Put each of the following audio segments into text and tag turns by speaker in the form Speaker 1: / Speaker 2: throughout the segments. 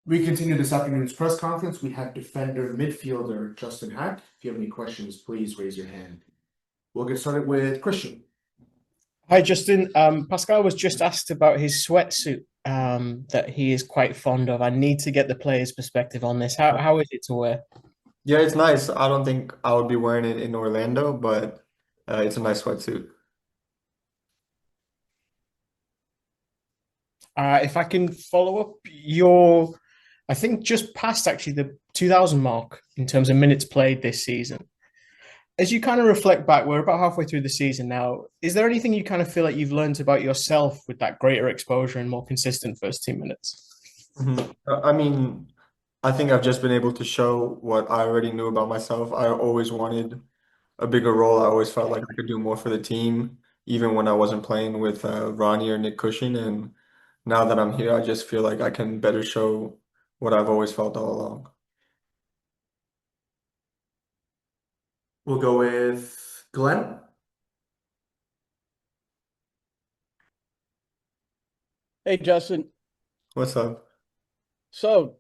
Speaker 1: We continue this afternoon's press conference. We have defender midfielder Justin Haak. If you have any questions, please raise your hand. We'll get started with Christian.
Speaker 2: Hi, Justin. Pascal was just asked about his sweatsuit that he is quite fond of. I need to get the player's perspective on this. How is it to wear?
Speaker 3: Yeah, it's nice. I don't think I would be wearing it in Orlando, but it's a nice sweatsuit.
Speaker 2: If I can follow up, I think, just past actually the 2000 mark in terms of minutes played this season. As you kind of reflect back, we're about halfway through the season now. Is there anything you kind of feel like you've learned about yourself with that greater exposure and more consistent first team minutes?
Speaker 3: I mean, I think I've just been able to show what I already knew about myself. I always wanted a bigger role. I always felt like I could do more for the team, even when I wasn't playing with Ronnie or Nick Cushion. And now that I'm here, I just feel like I can better show what I've always felt all along.
Speaker 1: We'll go with Glenn.
Speaker 4: Hey, Justin.
Speaker 3: What's up?
Speaker 4: No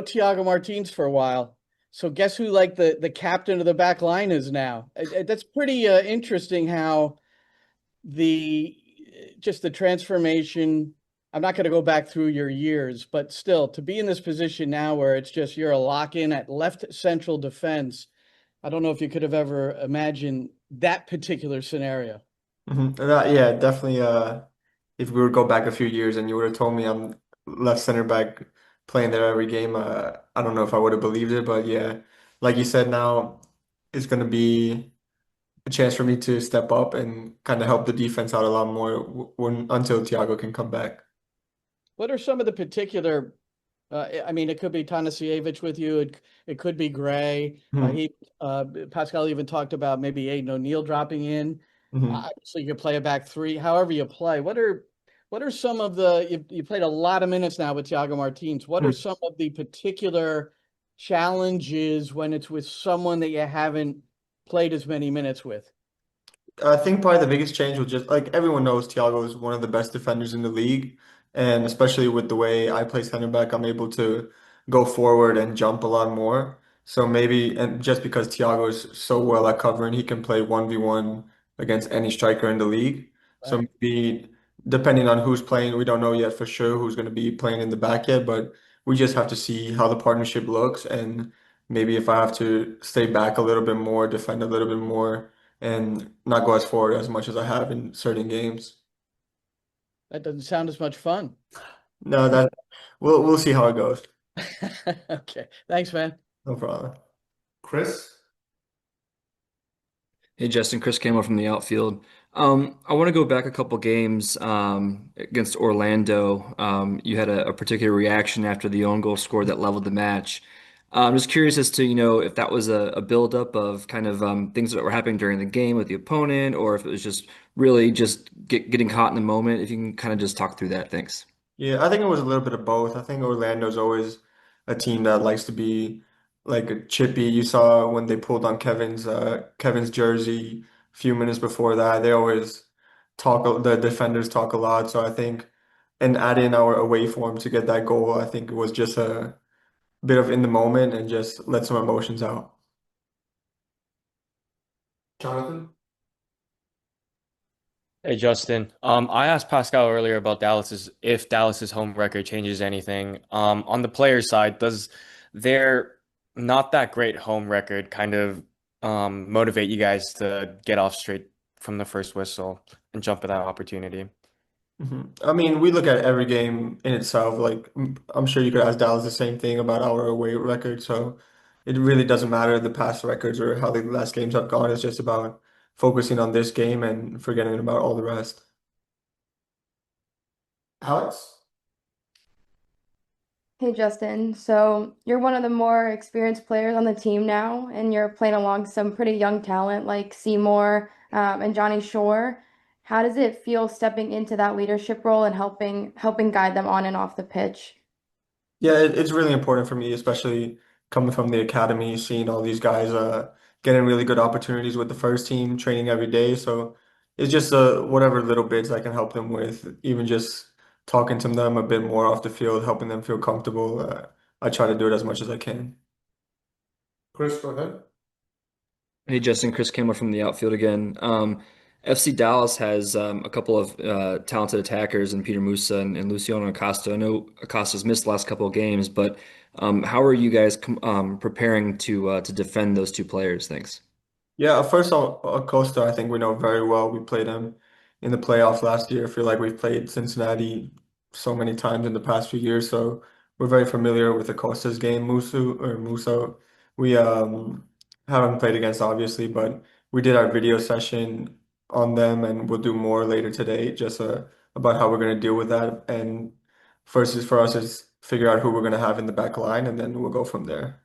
Speaker 4: Thiago Martins for a while. So guess who like the captain of the back line is now? That's pretty interesting how the just the transformation. I'm not going to go back through your years, but still to be in this position now where it's just you're a lock in at left central defense. I don't know if you could have ever imagined that particular scenario.
Speaker 3: Yeah, definitely. If we would go back a few years and you would have told me I'm left center back playing there every game, I don't know if I would have believed it. But yeah, like you said, now it's going to be a chance for me to step up and kind of help the defense out a lot more when until Thiago can come back.
Speaker 4: What are some of the particular I mean, it could be Tanasievich with you. It could be Gray.
Speaker 3: Mhm.
Speaker 4: He Pascal even talked about maybe Aiden O'Neill dropping in.
Speaker 3: Mhm.
Speaker 4: So you could play a back three, however you play. What are some of the you played a lot of minutes now with Thiago Martins. What are
Speaker 3: Mhm.
Speaker 4: some of the particular challenges when it's with someone that you haven't played as many minutes with?
Speaker 3: I think probably the biggest change was just like everyone knows Thiago is one of the best defenders in the league. And especially with the way I play center back, I'm able to go forward and jump a lot more. So maybe, and just because Thiago is so well at covering, he can play 1v1 against any striker in the league. So
Speaker 4: Right.
Speaker 3: maybe depending on who's playing, we don't know yet for sure who's going to be playing in the back yet, but we just have to see how the partnership looks. And maybe if I have to stay back a little bit more, defend a little bit more and not go as forward as much as I have in certain games.
Speaker 4: That doesn't sound as much fun.
Speaker 3: No, that we'll see how it goes.
Speaker 4: Okay. Thanks, man.
Speaker 3: No problem.
Speaker 1: Chris.
Speaker 5: Hey Justin, Chris Campbell from the outfield. I want to go back a couple games against Orlando. You had a particular reaction after the own goal scored that leveled the match. I'm just curious as to, if that was a buildup of kind of things that were happening during the game with the opponent, or if it was just really just getting caught in the moment. If you can kind of just talk through that, thanks.
Speaker 3: Yeah, I think it was a little bit of both. I think Orlando's always a team that likes to be like a chippy. You saw when they pulled on Kevin's jersey a few minutes before that. They always the defenders talk a lot. So I think and add in our away form to get that goal, I think it was just a bit of in the moment and just let some emotions out.
Speaker 1: Jonathan.
Speaker 6: Hey Justin, I asked Pascal earlier about Dallas's if Dallas's home record changes anything. On the player side, does their not that great home record kind of motivate you guys to get off straight from the first whistle and jump at that opportunity?
Speaker 3: I mean, we look at every game in itself. Like, I'm sure you could ask Dallas the same thing about our away record. So it really doesn't matter the past records or how the last games have gone. It's just about focusing on this game and forgetting about all the rest.
Speaker 1: Alex.
Speaker 7: Hey Justin, so you're one of the more experienced players on the team now, and you're playing along some pretty young talent like Seymour and Johnny Shore. How does it feel stepping into that leadership role and helping guide them on and off the pitch?
Speaker 3: Yeah, it's really important for me, especially coming from the academy, seeing all these guys getting really good opportunities with the first team, training every day. So it's just whatever little bits I can help them with, even just talking to them a bit more off the field, helping them feel comfortable. I try to do it as much as I can.
Speaker 1: Chris, go ahead.
Speaker 5: Hey Justin, Chris Campbell from the outfield again. FC Dallas has a couple of talented attackers in Peter Musa and Luciano Acosta. I know Acosta's missed the last couple of games, but how are you guys preparing to defend those two players? Thanks.
Speaker 3: Yeah, first of all, Acosta, I think we know very well. We played him in the playoffs last year. I feel like we've played Cincinnati so many times in the past few years, so we're very familiar with Acosta's game. Musa, we haven't played against obviously, but we did our video session on them, and we'll do more later today, just about how we're going to deal with that. And first is for us is figure out who we're going to have in the back line, and then we'll go from there.